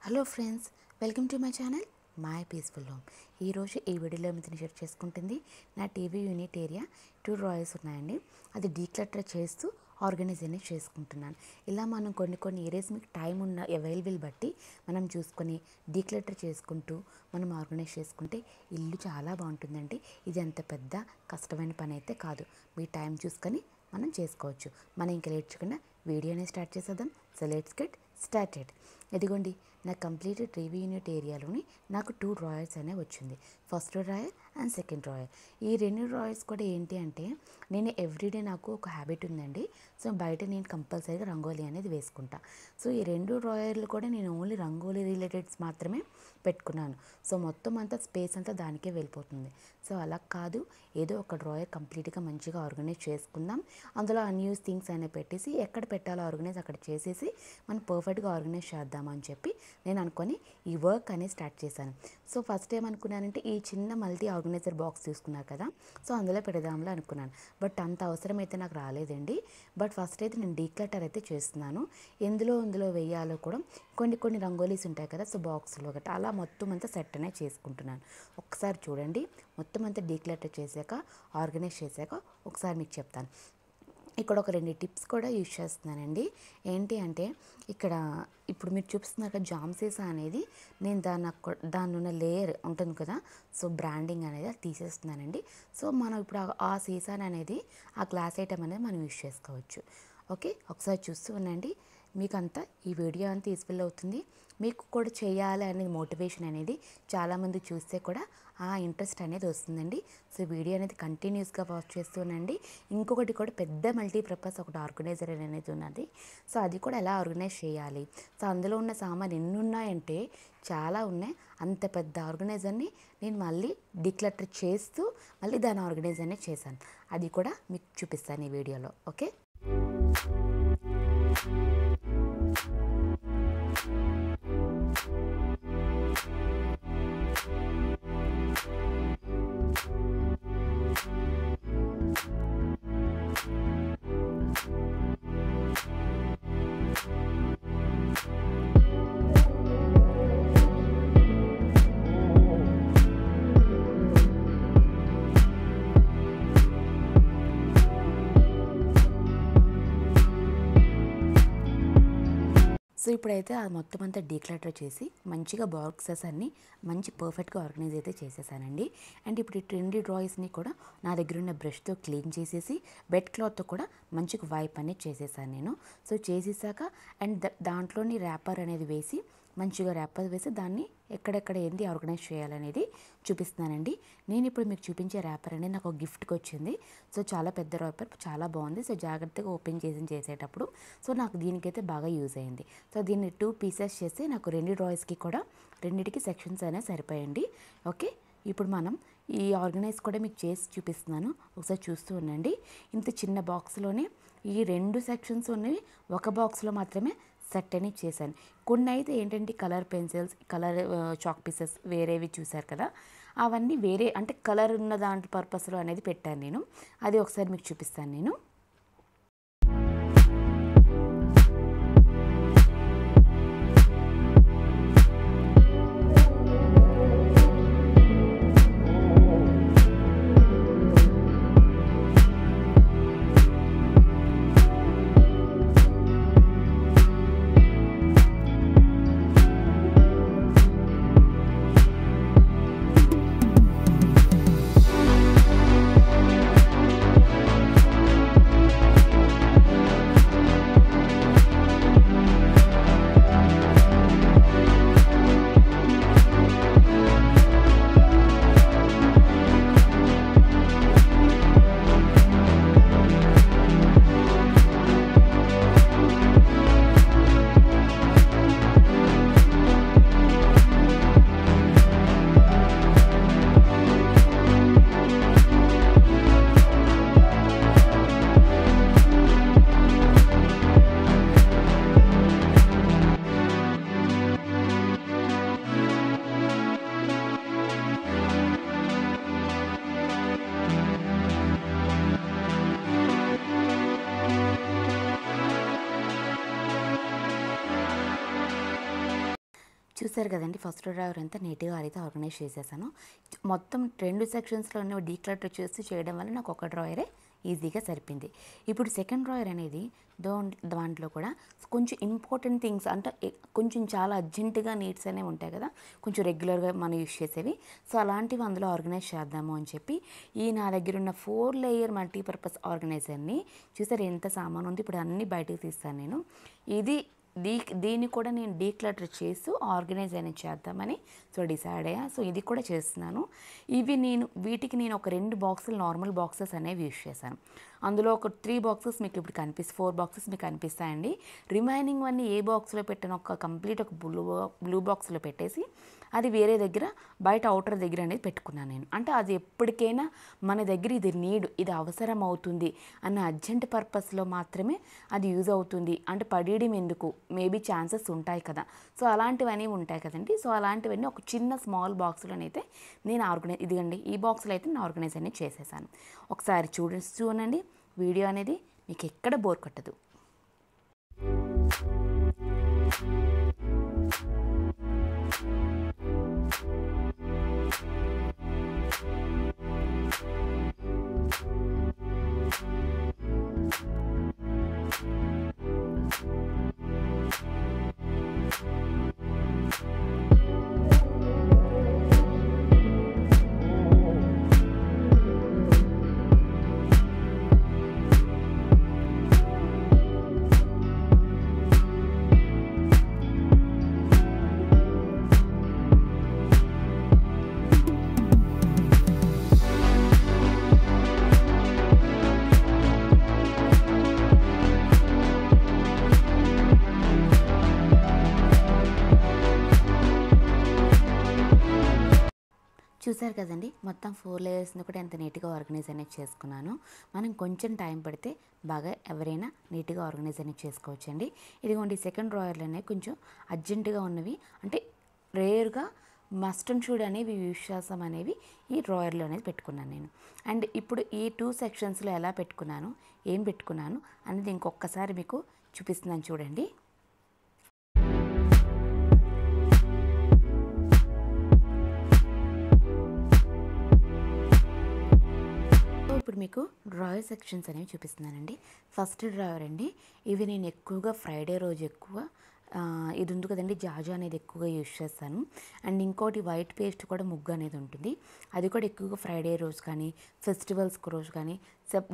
Hello friends, welcome to my channel my peaceful home. ఈరోజు ఈ వీడియోలో మీతో షేర్ చేసుకుంటుంది నా టీవీ యూనిట్ ఏరియా 2 డ్రాయర్స్ ఉన్నాయండి. అది డీక్లటర్ చేస్తూ ఆర్గనైజ్ అనేది చేసుకుంటున్నాను. ఇలా మనం కొన్ని ఏరియాస్ మీకు టైం ఉన్న అవైలబుల్ బట్టి మనం చూసుకొని డీక్లటర్ చేసుకుంటూ మనం ఆర్గనైజ్ చేసుకుంటే ఇల్లు చాలా బాగుంటుందండి. ఇది అంత పెద్ద కష్టమైన పని అయితే కాదు. మీ టైం చూసుకొని మనం చేసుకోవచ్చు. మనం ఇంకా లేట్ చేయకుండా వీడియోని స్టార్ట్ చేసేద్దాం. So let's get started. ఇదిగోండి, నా కంప్లీట్ టీవీ యూనిట్ ఏరియాలోని నాకు 2 డ్రాయర్స్ అనేవి వచ్చింది. First drawer and second drawer. ఈ 2 డ్రాయర్స్ కూడా ఏంటి అంటే, నేను ఎవ్రీడే నాకు ఒక హ్యాబిట్ ఉందండి. సో బయట నేను కంపల్సరీగా రంగోలీ అనేది వేసుకుంటా. సో ఈ 2 డ్రాయర్లు కూడా నేను ఓన్లీ రంగోలీ రిలేటెడ్స్ మాత్రమే పెట్టుకున్నాను. సో మొత్తం అంతా స్పేస్ అంతా దానికే వెళ్ళిపోతుంది. సో అలా కాదు, ఏదో ఒక డ్రాయర్ కంప్లీట్గా మంచిగా ఆర్గనైజ్ చేసుకుందాం. అందులో అన్యూస్ థింగ్స్ అనేవి పెట్టేసి ఎక్కడ పెట్టాలో ఆర్గనైజ్ అక్కడ చేసేసి మనం పర్ఫెక్ట్గా ఆర్గనైజ్ చేద్దామని చెప్పి నేను అనుకొని ఈ వర్క్ అనేది స్టార్ట్ చేశాను. సో ఫస్ట్ ఏమనుకున్నానంటే, ఈ చిన్న మల్టీ ఆర్గనైజర్ బాక్స్ తీసుకున్నారు కదా, సో అందులో పెడదాంలో అనుకున్నాను. బట్ అంత అవసరం అయితే నాకు రాలేదండి. బట్ ఫస్ట్ అయితే నేను డీక్లటర్ అయితే చేస్తున్నాను. ఎందులో వేయాలో కూడా కొన్ని రంగోలీస్ ఉంటాయి కదా, సో బాక్స్లో గట్రా అలా మొత్తం అంతా సెట్ అనేది చేసుకుంటున్నాను. ఒకసారి చూడండి, మొత్తం అంతా డీక్లటర్ చేశాక ఆర్గనైజ్ చేశాక ఒకసారి మీకు చెప్తాను. ఇక్కడ ఒక 2 టిప్స్ కూడా యూజ్ చేస్తున్నానండి. ఏంటి అంటే, ఇక్కడ ఇప్పుడు మీరు చూపిస్తున్నారు కదా జామ్ సీసా అనేది, నేను దాని ఉన్న లేయర్ ఉంటుంది కదా, సో బ్రాండింగ్ అనేది అది తీసేస్తున్నానండి. సో మనం ఇప్పుడు ఆ సీసాని అనేది ఆ గ్లాస్ ఐటమ్ అనేది మనం యూజ్ చేసుకోవచ్చు. ఓకే, ఒకసారి చూస్తూ ఉండండి. మీకు అంతా ఈ వీడియో అంతా యూస్ఫుల్ అవుతుంది. మీకు కూడా చేయాలి అనేది మోటివేషన్ అనేది చాలామంది చూస్తే కూడా ఆ ఇంట్రెస్ట్ అనేది వస్తుందండి. సో వీడియో అనేది కంటిన్యూస్గా వాచ్ చేస్తూనండి. ఇంకొకటి కూడా పెద్ద మల్టీపర్పస్ ఒకటి ఆర్గనైజర్ అనేది ఉన్నది. సో అది కూడా ఎలా ఆర్గనైజ్ చేయాలి, సో అందులో ఉన్న సామాన్ ఎన్ని ఉన్నాయంటే చాలా ఉన్నాయి. అంత పెద్ద ఆర్గనైజర్ని నేను మళ్ళీ డీక్లటర్ చేస్తూ మళ్ళీ దాని ఆర్గనైజర్ని చేశాను. అది కూడా మీకు చూపిస్తాను ఈ వీడియోలో. ఓకే, సో ఇప్పుడైతే అది మొత్తం అంతా డీక్లటర్ చేసి మంచిగా బాక్సెస్ అన్నీ మంచి పర్ఫెక్ట్గా ఆర్గనైజ్ అయితే చేసేసానండి. అండ్ ఇప్పుడు ఈ 2 డ్రాయర్స్ని కూడా నా దగ్గర ఉన్న బ్రష్తో క్లీన్ చేసేసి బెడ్ క్లాత్తో కూడా మంచిగా వైప్ అనేది చేసేసాను నేను. సో చేసేసాక అండ్ దాంట్లోని ర్యాపర్ అనేది వేసి మంచిగా ర్యాపర్ వేసి దాన్ని ఎక్కడెక్కడ ఏంటి ఆర్గనైజ్ చేయాలనేది చూపిస్తున్నానండి. నేను ఇప్పుడు మీకు చూపించే ర్యాపర్ అనేది నాకు ఒక గిఫ్ట్కి వచ్చింది. సో చాలా పెద్ద ర్యాపర్, చాలా బాగుంది. సో జాగ్రత్తగా ఓపెన్ చేసేటప్పుడు సో నాకు దీనికైతే బాగా యూజ్ అయింది. సో దీన్ని 2 పీసెస్ చేసి నాకు 2 డ్రాయర్స్కి కూడా రెండింటికి సెక్షన్స్ అనేవి సరిపోయండి. ఓకే, ఇప్పుడు మనం ఈ ఆర్గనైజ్ కూడా మీకు చేసి చూపిస్తున్నాను. ఒకసారి చూస్తూ ఉండండి. ఇంత చిన్న బాక్స్లోనే ఈ 2 సెక్షన్స్ ఉన్నవి ఒక బాక్స్లో మాత్రమే సెట్ అని చేశాను. కొన్ని అయితే ఏంటంటే colour pencils, colour chalk pieces వేరేవి చూసారు కదా, అవన్నీ వేరే అంటే కలర్ ఉన్న దాంట్లో పర్పస్లో అనేది పెట్టాను నేను. అది ఒకసారి మీకు చూపిస్తాను నేను. చూసారు కదండి, ఫస్ట్ డ్రాయర్ అంతా నీట్గా అయితే ఆర్గనైజ్ చేసేసాను. మొత్తం 2 సెక్షన్స్లో డీక్లటర్ చేసి చేయడం వల్ల నాకు ఒక డ్రాయరే ఈజీగా సరిపోయింది. ఇప్పుడు సెకండ్ డ్రాయర్ అనేది దాంట్లో కూడా కొంచెం ఇంపార్టెంట్ థింగ్స్ అంటే కొంచెం చాలా అర్జెంటుగా నీడ్స్ అనేవి ఉంటాయి కదా, కొంచెం రెగ్యులర్గా మనం యూజ్ చేసేవి. సో అలాంటివి అందులో ఆర్గనైజ్ చేద్దాము అని చెప్పి ఈ నా దగ్గర ఉన్న 4 లేయర్ మల్టీపర్పస్ ఆర్గనైజర్ని చూసారు ఎంత సామాను ఉంది. ఇప్పుడు అన్నీ బయటకు తీస్తాను నేను. ఇది దీన్ని కూడా నేను డీక్లటర్ చేస్తూ ఆర్గనైజ్ అనేది చేద్దామని డిసైడ్ అయ్యా. సో ఇది కూడా చేస్తున్నాను. వీటికి నేను ఒక 2 బాక్సులు నార్మల్ బాక్సెస్ అనేవి యూజ్ చేశాను. అందులో ఒక 3 బాక్సెస్ మీకు ఇప్పుడు 4 బాక్సెస్ మీకు కనిపిస్తాయండి. రిమైనింగ్ అన్నీ ఏ బాక్స్లో పెట్టాను, ఒక కంప్లీట్ ఒక బ్లూ బాక్స్లో పెట్టేసి అది వేరే దగ్గర బయట అవుటర్ దగ్గర అనేది పెట్టుకున్నాను నేను. అంటే అది ఎప్పటికైనా మన దగ్గర ఇది అవసరం అవుతుంది అన్న అర్జెంట్ పర్పస్లో మాత్రమే అది యూజ్ అవుతుంది. అంటే పడేయడం ఎందుకు, మేబీ ఛాన్సెస్ ఉంటాయి కదా. సో అలాంటివన్నీ ఉంటాయి కదండి. సో అలాంటివన్నీ ఒక చిన్న స్మాల్ బాక్స్లోనైతే నేను ఇదిగండి ఈ బాక్స్లో అయితే నేను ఆర్గనైజ్ అనేది చేసేసాను. ఒకసారి చూడండి వీడియో అనేది మీకు ఎక్కడ బోర్ కొట్టదు. చూసారు కదండి, మొత్తం 4 లేయర్స్ని కూడా ఎంత నీట్గా ఆర్గనైజ్ అనేది చేసుకున్నాను. మనం కొంచెం టైం పడితే బాగా ఎవరైనా నీట్గా ఆర్గనైజ్ అనేది చేసుకోవచ్చండి. ఇదిగోండి సెకండ్ డ్రాయర్లోనే కొంచెం అర్జెంటుగా ఉన్నవి అంటే రేర్గా మస్ట్ అండ్ షుడ్ అనేవి యూజ్ చేస్తాం అనేవి ఈ డ్రాయర్లో అనేది పెట్టుకున్నాను నేను. అండ్ ఇప్పుడు ఈ 2 సెక్షన్స్లో ఎలా పెట్టుకున్నాను, ఏం పెట్టుకున్నాను అనేది ఇంకొకసారి మీకు చూపిస్తున్నాను చూడండి. ఇప్పుడు మీకు డ్రాయర్ సెక్షన్స్ అనేవి చూపిస్తున్నానండి. ఫస్ట్ డ్రాయర్ అండి, ఇవి నేను ఎక్కువగా ఫ్రైడే రోజు ఇది ఉంది కదండి జాజా అనేది ఎక్కువగా యూజ్ చేస్తాను. అండ్ ఇంకోటి వైట్ పేస్ట్ కూడా ముగ్గు అనేది ఉంటుంది, అది కూడా ఎక్కువగా ఫ్రైడే రోజు కానీ ఫెస్టివల్స్ రోజు కానీ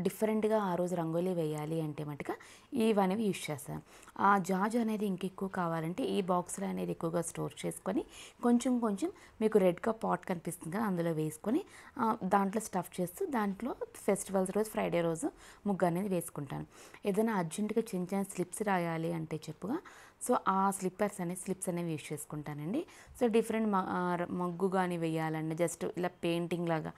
డిఫరెంట్గా ఆ రోజు రంగోలీ వేయాలి అంటే మటుగా ఇవనేవి యూజ్ చేస్తాను. ఆ జాజా అనేది ఇంకెక్కువ కావాలంటే ఈ బాక్స్లో అనేది ఎక్కువగా స్టోర్ చేసుకొని కొంచెం మీకు రెడ్గా పాట్ కనిపిస్తుంది కదా అందులో వేసుకొని దాంట్లో స్టఫ్ చేస్తూ దాంట్లో ఫెస్టివల్స్ రోజు ఫ్రైడే రోజు ముగ్గు అనేది వేసుకుంటాను. ఏదైనా అర్జెంటుగా చిన్న స్లిప్స్ రాయాలి అంటే చెప్పుగా సో ఆ స్లిప్స్ అనేవి యూజ్ చేసుకుంటానండి. సో డిఫరెంట్ మగ్గు కానీ వేయాలంటే జస్ట్ ఇలా పెయింటింగ్ లాగా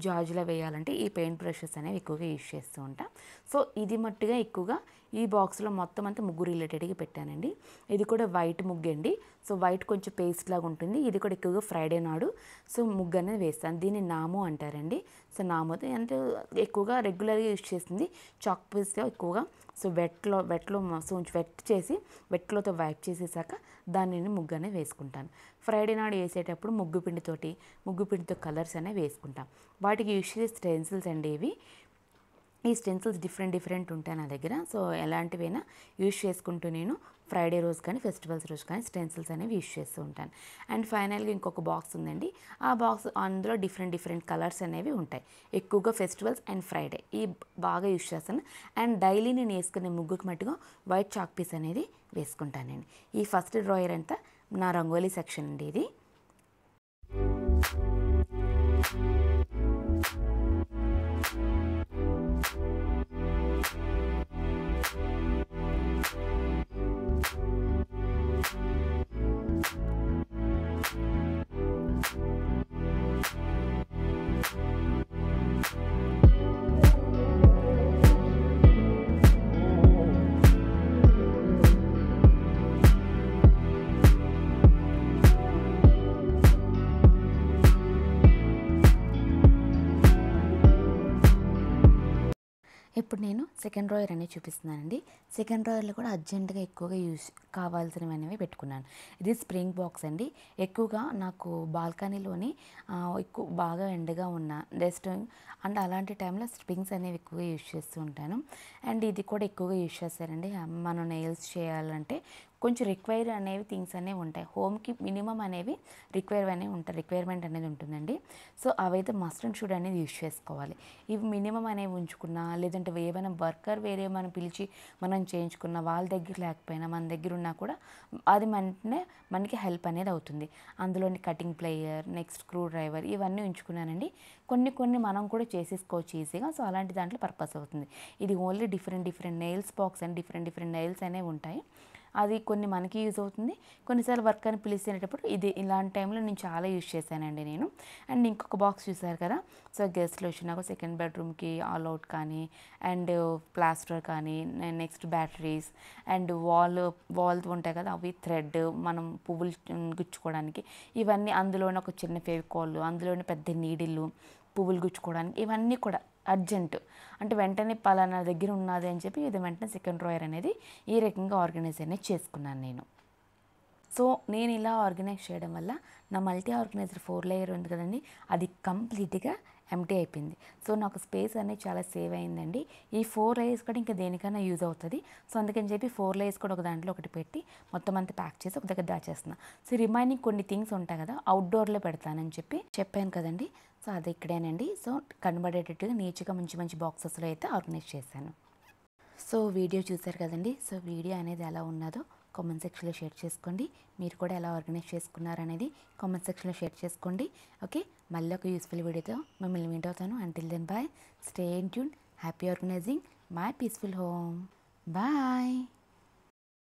జాజులా వేయాలంటే ఈ పెయింట్ బ్రషెస్ అనేవి ఎక్కువగా యూజ్ చేస్తూ ఉంటాం. సో ఇది మట్టుగా ఎక్కువగా ఈ బాక్స్లో మొత్తం అంతా ముగ్గు రిలేటెడ్గా పెట్టానండి. ఇది కూడా వైట్ ముగ్గు అండి. సో వైట్ కొంచెం పేస్ట్ లాగా ఉంటుంది. ఇది కూడా ఎక్కువగా ఫ్రైడే నాడు సో ముగ్గు అనేది వేస్తాను. దీన్ని నామో అంటారండి. సో నామోతో అంటే ఎక్కువగా రెగ్యులర్గా యూజ్ చేస్తుంది చాక్ పీస్తో ఎక్కువగా. సో వెట్లో సో వెట్ చేసి వెట్లోతో వైప్ చేసేసాక దానిని ముగ్గు అనేది వేసుకుంటాను. ఫ్రైడే నాడు వేసేటప్పుడు ముగ్గు పిండితో కలర్స్ అనేవి వేసుకుంటాం. వాటికి యూజ్ చేసే స్టెన్సిల్స్ అండి ఇవి. ఈ స్టెన్సిల్స్ డిఫరెంట్ ఉంటాయి నా దగ్గర. సో ఎలాంటివైనా యూజ్ చేసుకుంటూ నేను ఫ్రైడే రోజు కానీ ఫెస్టివల్స్ రోజు కానీ స్టెన్సిల్స్ అనేవి యూజ్ చేస్తూ ఉంటాను. అండ్ ఫైనల్గా ఇంకొక బాక్స్ ఉందండి. ఆ బాక్స్ అందులో డిఫరెంట్ కలర్స్ అనేవి ఉంటాయి. ఎక్కువగా ఫెస్టివల్స్ అండ్ ఫ్రైడే ఈ బాగా యూజ్ చేస్తాను. అండ్ డైలీ నేను వేసుకునే ముగ్గుకి మట్టుగా వైట్ చాక్ పీస్ అనేది వేసుకుంటానండి. ఈ ఫస్ట్ డ్రాయర్ అంతా నా రంగోలీ సెక్షన్ అండి ఇది. ఇప్పుడు నేను సెకండ్ డ్రాయర్ అనేది చూపిస్తున్నానండి. సెకండ్ డ్రాయర్లో కూడా అర్జెంటుగా ఎక్కువగా యూస్ కావాల్సినవి అనేవి పెట్టుకున్నాను. ఇది స్ప్రింగ్ బాక్స్ అండి. ఎక్కువగా నాకు బాల్కనీలోని ఎక్కువ బాగా ఎండగా ఉన్న జస్ట్ అండ్ అలాంటి టైంలో స్ప్రింగ్స్ అనేవి ఎక్కువగా యూస్ చేస్తూ ఉంటాను. అండ్ ఇది కూడా ఎక్కువగా యూస్ చేస్తారండి. మనం నెయిల్స్ చేయాలంటే కొంచెం రిక్వైర్ అనేవి థింగ్స్ అనేవి ఉంటాయి. హోమ్కి మినిమం అనేవి రిక్వైర్మెంట్ అనేది ఉంటుందండి. సో అవైతే మస్ట్ అండ్ షుడ్ అనేది యూస్ చేసుకోవాలి. ఇవి మినిమం అనేవి ఉంచుకున్నా, లేదంటే ఏమైనా వర్కర్ వేరే మనం పిలిచి మనం చేయించుకున్న వాళ్ళ దగ్గర లేకపోయినా మన దగ్గర ఉన్నా కూడా అది మనకి హెల్ప్ అనేది అవుతుంది. అందులోని cutting player, next screw driver ఇవన్నీ ఉంచుకున్నానండి. కొన్ని మనం కూడా చేసేసుకోవచ్చు ఈజీగా. సో అలాంటి దాంట్లో పర్పస్ అవుతుంది. ఇది only different nails box and different nails అనేవి ఉంటాయి. అది కొన్ని మనకి యూజ్ అవుతుంది. కొన్నిసార్లు వర్క్ అని పిలిచేటప్పుడు ఇది ఇలాంటి టైంలో నేను చాలా యూజ్ చేశానండి నేను. అండ్ ఇంకొక బాక్స్ చూసారు కదా, సో గెస్ట్లు వచ్చినాక సెకండ్ బెడ్రూమ్కి ఆల్ అవుట్ కానీ, అండ్ ప్లాస్టర్ కానీ, నెక్స్ట్ బ్యాటరీస్ అండ్ వాల్ ఉంటాయి కదా, అవి థ్రెడ్ మనం పువ్వులు గుచ్చుకోవడానికి, ఇవన్నీ అందులోనే ఒక చిన్న ఫెవికాల్, అందులోనే పెద్ద నీడిళ్ళు పువ్వులు గుచ్చుకోవడానికి, ఇవన్నీ కూడా అర్జెంట్ అంటే వెంటనే పలానా దగ్గర ఉన్నది అని చెప్పి ఇది వెంటనే సెకండ్ డ్రాయర్ అనేది ఈ రకంగా ఆర్గనైజ్ అనేది చేసుకున్నాను నేను. సో నేను ఇలా ఆర్గనైజ్ చేయడం వల్ల నా మల్టీ ఆర్గనైజర్ 4 లేయర్ ఉంది కదండి, అది కంప్లీట్గా ఎంటీ అయిపోయింది. సో నాకు స్పేస్ అనేది చాలా సేవ్ అయిందండి. ఈ 4 లేయర్స్ కూడా ఇంకా దేనికైనా యూజ్ అవుతుంది. సో అందుకని చెప్పి 4 లేయర్స్ కూడా ఒక దాంట్లో ఒకటి పెట్టి మొత్తం అంతా ప్యాక్ చేసి ఒక దగ్గర దాచేస్తున్నా. సో రిమైనింగ్ కొన్ని థింగ్స్ ఉంటాయి కదా, అవుట్డోర్లో పెడతానని చెప్పి చెప్పాను కదండి. సో అది ఇక్కడేనండి. సో కనబడేటట్టుగా నీట్గా మంచి బాక్సెస్లో అయితే ఆర్గనైజ్ చేశాను. సో వీడియో చూసారు కదండి. సో వీడియో అనేది ఎలా ఉన్నదో కామెంట్ సెక్షన్లో షేర్ చేసుకోండి. మీరు కూడా ఎలా ఆర్గనైజ్ చేసుకున్నారనేది కామెంట్ సెక్షన్లో షేర్ చేసుకోండి. ఓకే, మళ్ళీ ఒక యూస్ఫుల్ వీడియోతో మిమ్మల్ని మీట్ అవుతాను. Until then bye, stay in tune, happy organising my peaceful home. Bye.